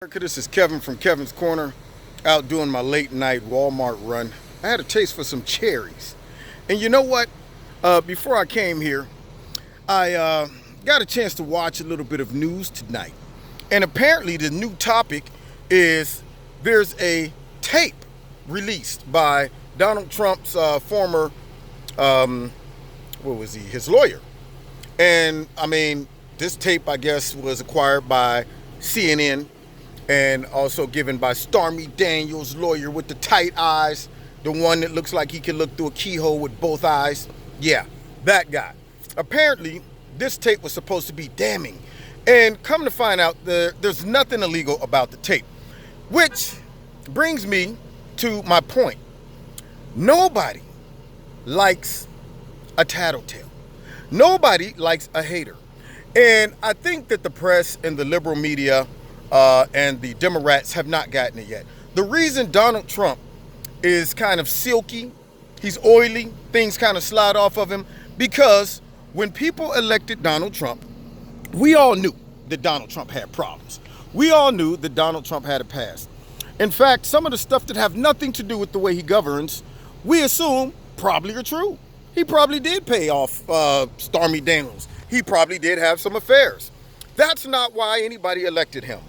This is Kevin from Kevin's Corner, out doing my late night Walmart run. I had a taste for some cherries. And you know what? Before I came here, I got a chance to watch a little bit of news tonight. And apparently the new topic is there's a tape released by Donald Trump's former, his lawyer. And I mean, this tape, I guess, was acquired by CNN and also given by Stormy Daniels' lawyer with the tight eyes, the one that looks like he can look through a keyhole with both eyes. Yeah, that guy. Apparently, this tape was supposed to be damning. And come to find out, there's nothing illegal about the tape. Which brings me to my point. Nobody likes a tattletale. Nobody likes a hater. And I think that the press and the liberal media and the Democrats have not gotten it yet. The reason Donald Trump is kind of silky, he's oily, things kind of slide off of him, because when people elected Donald Trump, we all knew that Donald Trump had problems. We all knew that Donald Trump had a past. In fact, some of the stuff that have nothing to do with the way he governs, we assume probably are true. He probably did pay off Stormy Daniels. He probably did have some affairs. That's not why anybody elected him.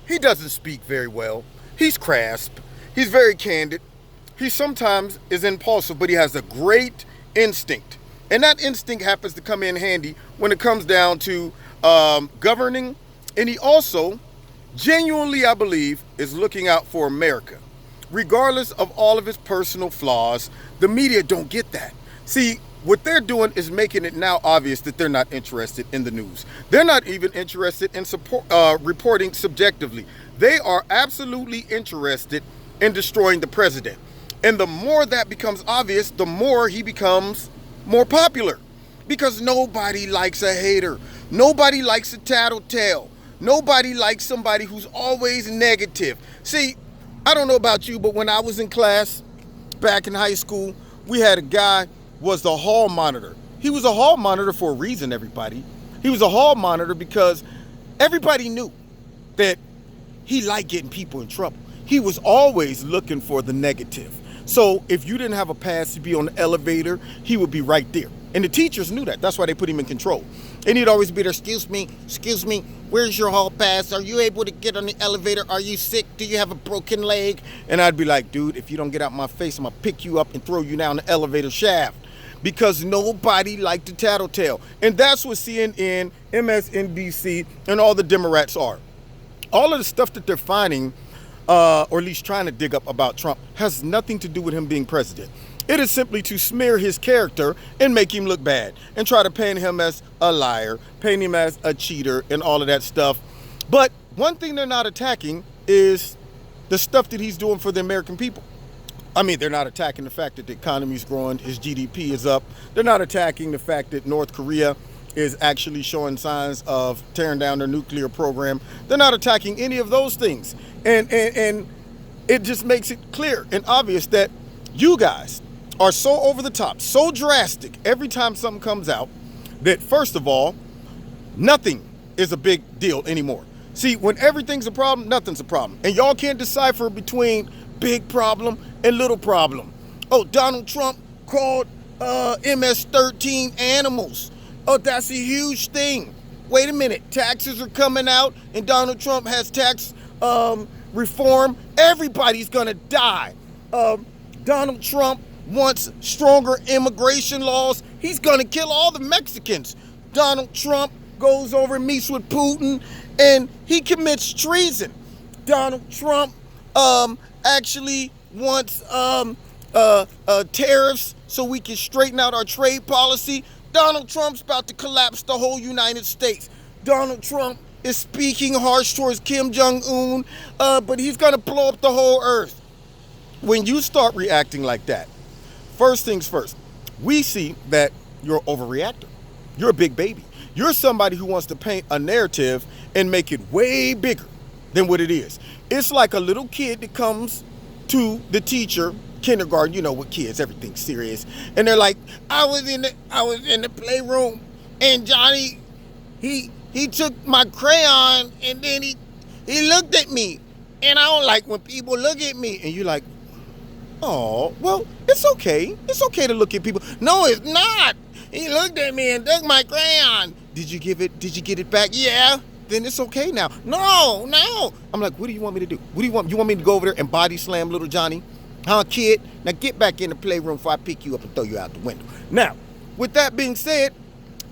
He doesn't speak very well. He's crass. He's very candid. He sometimes is impulsive, but he has a great instinct. And that instinct happens to come in handy when it comes down to governing. And he also, genuinely, I believe, is looking out for America. Regardless of all of his personal flaws, the media don't get that. See, what they're doing is making it now obvious that they're not interested in the news. They're not even interested in reporting subjectively. They are absolutely interested in destroying the president. And the more that becomes obvious, the more he becomes more popular. Because nobody likes a hater. Nobody likes a tattletale. Nobody likes somebody who's always negative. See, I don't know about you, but when I was in class back in high school, we had a guy was the hall monitor. He was a hall monitor for a reason, everybody. He was a hall monitor because everybody knew that he liked getting people in trouble. He was always looking for the negative. So if you didn't have a pass to be on the elevator, he would be right there. And the teachers knew that. That's why they put him in control. And he'd always be there, excuse me, where's your hall pass? Are you able to get on the elevator? Are you sick? Do you have a broken leg? And I'd be like, dude, if you don't get out my face, I'm gonna pick you up and throw you down the elevator shaft. Because nobody liked the tattletale. And that's what CNN, MSNBC, and all the Democrats are. All of the stuff that they're finding, or at least trying to dig up about Trump, has nothing to do with him being president. It is simply to smear his character and make him look bad. And try to paint him as a liar, paint him as a cheater, and all of that stuff. But one thing they're not attacking is the stuff that he's doing for the American people. I mean, they're not attacking the fact that the economy is growing, his GDP is up. They're not attacking the fact that North Korea is actually showing signs of tearing down their nuclear program. They're not attacking any of those things. And it just makes it clear and obvious that you guys are so over the top, so drastic every time something comes out that, first of all, nothing is a big deal anymore. See, when everything's a problem, nothing's a problem. And y'all can't decipher between big problem and little problem. Oh, Donald Trump called MS-13 animals. Oh, that's a huge thing. Wait a minute, taxes are coming out and Donald Trump has tax reform. Everybody's gonna die. Donald Trump wants stronger immigration laws. He's gonna kill all the Mexicans. Donald Trump goes over and meets with Putin and he commits treason. Donald Trump actually wants tariffs so we can straighten out our trade policy. Donald Trump's about to collapse the whole United States. Donald Trump is speaking harsh towards Kim Jong-un, but he's gonna blow up the whole earth. When you start reacting like that, first things first, we see that you're an overreactor. You're a big baby. You're somebody who wants to paint a narrative and make it way bigger than what it is. It's like a little kid that comes to the teacher, kindergarten, you know, with kids, everything's serious. And they're like, I was in the playroom and Johnny, he took my crayon and then he looked at me, and I don't like when people look at me. And you're like, oh, well, it's okay. It's okay to look at people. No, it's not. He looked at me and took my crayon. Did you get it back? Yeah. Then it's okay now. No. I'm like, what do you want me to do? What do you want? You want me to go over there and body slam little Johnny? Huh, kid? Now get back in the playroom before I pick you up and throw you out the window. Now, with that being said,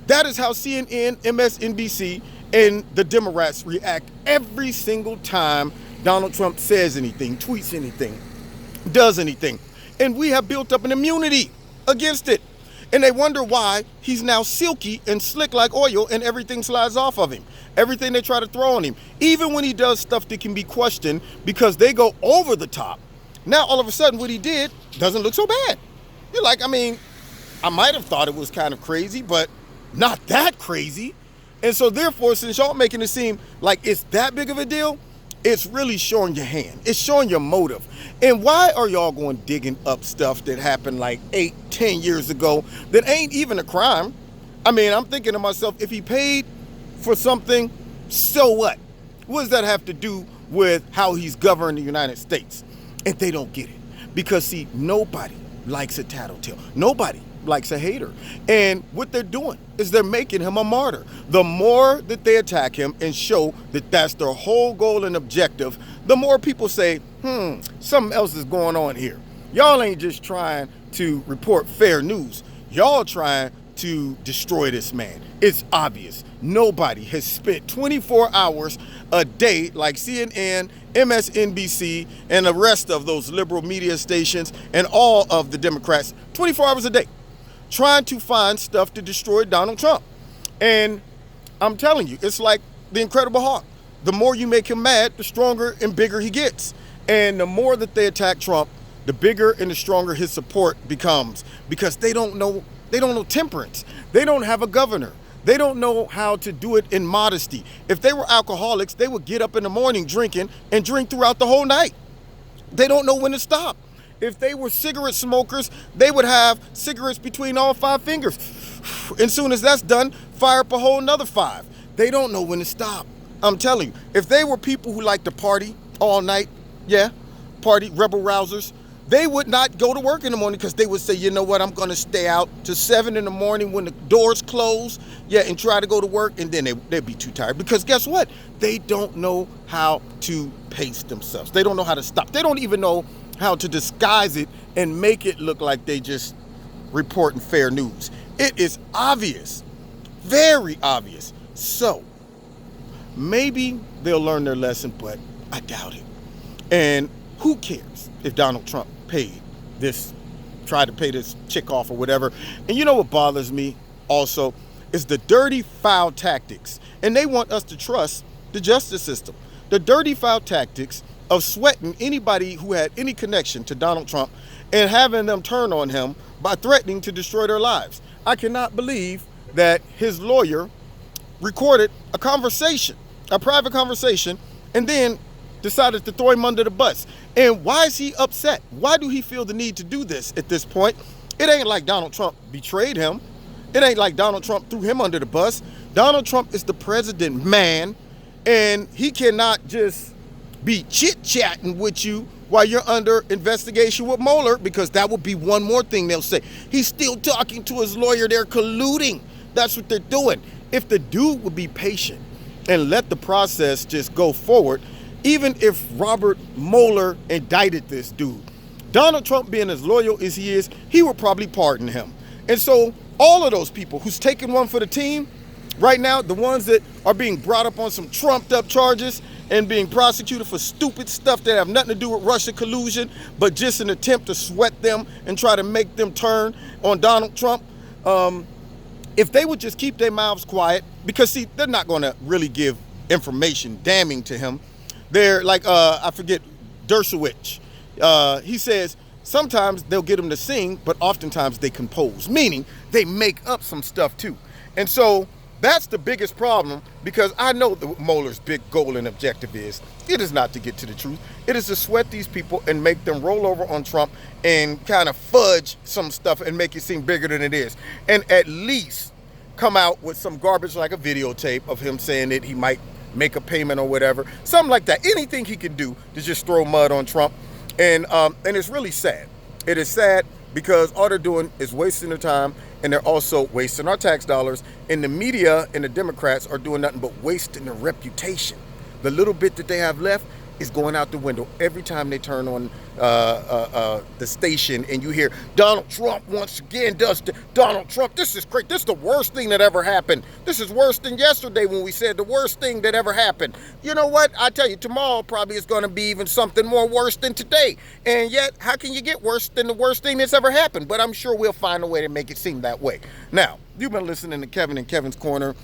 that is how CNN, MSNBC, and the Democrats react every single time Donald Trump says anything, tweets anything, does anything. And we have built up an immunity against it. And they wonder why he's now silky and slick like oil and everything slides off of him. Everything they try to throw on him. Even when he does stuff that can be questioned because they go over the top. Now, all of a sudden, what he did doesn't look so bad. You're like, I mean, I might have thought it was kind of crazy, but not that crazy. And so therefore, since y'all making it seem like it's that big of a deal, it's really showing your hand. It's showing your motive. And why are y'all going digging up stuff that happened like 8-10 years ago that ain't even a crime? I mean, I'm thinking to myself, if he paid for something, so what? What does that have to do with how he's governed the United States? And they don't get it. Because see, nobody likes a tattletale. Nobody likes a hater. And what they're doing is they're making him a martyr. The more that they attack him and show that that's their whole goal and objective, the more people say, something else is going on here. Y'all ain't just trying to report fair news. Y'all trying to destroy this man. It's obvious. Nobody has spent 24 hours a day like CNN, MSNBC, and the rest of those liberal media stations and all of the Democrats, 24 hours a day, trying to find stuff to destroy Donald Trump. And I'm telling you, it's like the Incredible Hulk. The more you make him mad, the stronger and bigger he gets. And the more that they attack Trump, the bigger and the stronger his support becomes, because they don't know temperance. They don't have a governor. They don't know how to do it in modesty. If they were alcoholics, they would get up in the morning drinking and drink throughout the whole night. They don't know when to stop. If they were cigarette smokers, they would have cigarettes between all 5 fingers. And soon as that's done, fire up a whole nother 5. They don't know when to stop. I'm telling you, if they were people who like to party all night, party, rebel rousers, they would not go to work in the morning because they would say, you know what, I'm going to stay out to 7 in the morning when the doors close, and try to go to work, and then they'd be too tired. Because guess what? They don't know how to pace themselves. They don't know how to stop. They don't even know how to disguise it and make it look like they just reporting fair news. It is obvious, very obvious. So maybe they'll learn their lesson, but I doubt it. And who cares if Donald Trump tried to pay this chick off or whatever? And you know what bothers me also is the dirty, foul tactics. And they want us to trust the justice system. The dirty, foul tactics of sweating anybody who had any connection to Donald Trump and having them turn on him by threatening to destroy their lives. I cannot believe that his lawyer recorded a conversation, a private conversation, and then decided to throw him under the bus. And why is he upset? Why do he feel the need to do this at this point? It ain't like Donald Trump betrayed him. It ain't like Donald Trump threw him under the bus. Donald Trump is the president, man, and he cannot just be chit-chatting with you while you're under investigation with Mueller, because that would be one more thing they'll say. He's still talking to his lawyer. They're colluding. That's what they're doing. If the dude would be patient and let the process just go forward, even if Robert Mueller indicted this dude, Donald Trump, being as loyal as he is, he would probably pardon him. And so all of those people who's taking one for the team right now, the ones that are being brought up on some trumped up charges and being prosecuted for stupid stuff that have nothing to do with Russia collusion, but just an attempt to sweat them and try to make them turn on Donald Trump, if they would just keep their mouths quiet, because see, they're not going to really give information damning to him. They're like, I forget, Dershowitz. He says sometimes they'll get him to sing, but oftentimes they compose, meaning they make up some stuff too. And so that's the biggest problem, because I know that Mueller's big goal and objective is, it is not to get to the truth. It is to sweat these people and make them roll over on Trump and kind of fudge some stuff and make it seem bigger than it is. And at least come out with some garbage like a videotape of him saying that he might make a payment or whatever, something like that. Anything he can do to just throw mud on Trump, and it's really sad. It is sad because all they're doing is wasting their time, and they're also wasting our tax dollars. And the media and the Democrats are doing nothing but wasting their reputation. The little bit that they have left is going out the window every time they turn on the station, and you hear Donald Trump once again does Donald Trump. This is great. This is the worst thing that ever happened. This is worse than yesterday when we said the worst thing that ever happened. You know what? I tell you, tomorrow probably is going to be even something more worse than today. And yet, how can you get worse than the worst thing that's ever happened? But I'm sure we'll find a way to make it seem that way. Now, you've been listening to Kevin and Kevin's Corner.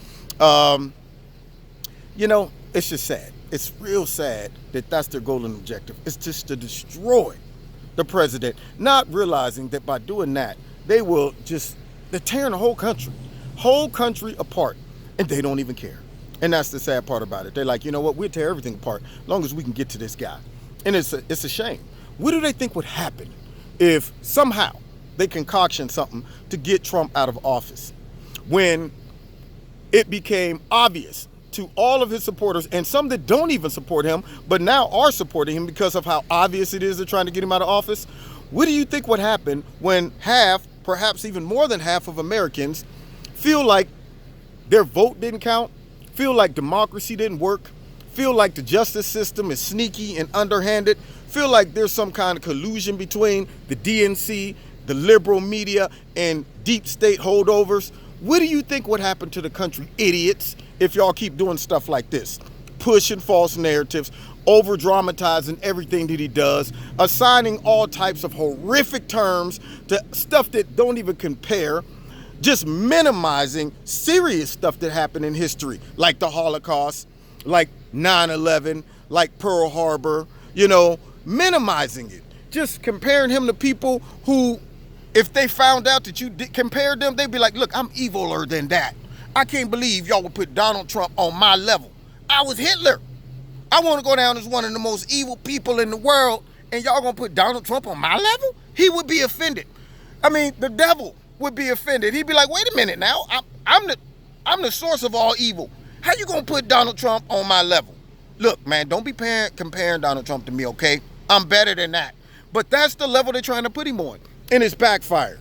It's just sad. It's real sad that that's their goal and objective. It's just to destroy the president, not realizing that by doing that, they're tearing the whole country apart, and they don't even care. And that's the sad part about it. They're like, you know what, we'll tear everything apart as long as we can get to this guy. And it's a shame. What do they think would happen if somehow they concoction something to get Trump out of office when it became obvious to all of his supporters, and some that don't even support him, but now are supporting him because of how obvious it is they're trying to get him out of office? What do you think would happen when half, perhaps even more than half of Americans feel like their vote didn't count, feel like democracy didn't work, feel like the justice system is sneaky and underhanded, feel like there's some kind of collusion between the DNC, the liberal media, and deep state holdovers? What do you think would happen to the country, idiots, if y'all keep doing stuff like this? Pushing false narratives, over-dramatizing everything that he does, assigning all types of horrific terms to stuff that don't even compare, just minimizing serious stuff that happened in history, like the Holocaust, like 9/11, like Pearl Harbor, minimizing it. Just comparing him to people who, if they found out that you compared them, they'd be like, look, I'm eviler than that. I can't believe y'all would put Donald Trump on my level. I was Hitler. I want to go down as one of the most evil people in the world, and y'all gonna put Donald Trump on my level? He would be offended. I mean, the devil would be offended. He'd be like, wait a minute now, I'm the source of all evil. How you gonna put Donald Trump on my level? Look, man, don't be comparing Donald Trump to me, okay? I'm better than that. But that's the level they're trying to put him on, and it's backfired.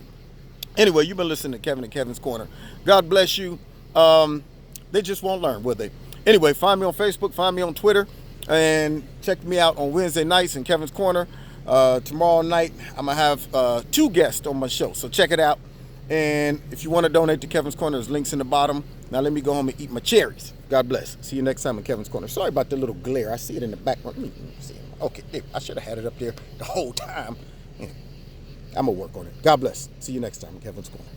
Anyway, you've been listening to Kevin and Kevin's Corner. God bless you. They just won't learn, will they? Anyway, find me on Facebook, find me on Twitter, and check me out on Wednesday nights in Kevin's Corner. Tomorrow night, I'm going to have 2 guests on my show, so check it out. And if you want to donate to Kevin's Corner, there's links in the bottom. Now let me go home and eat my cherries. God bless. See you next time in Kevin's Corner. Sorry about the little glare. I see it in the background. Let me see. Okay, there. I should have had it up there the whole time. I'm going to work on it. God bless. See you next time in Kevin's Corner.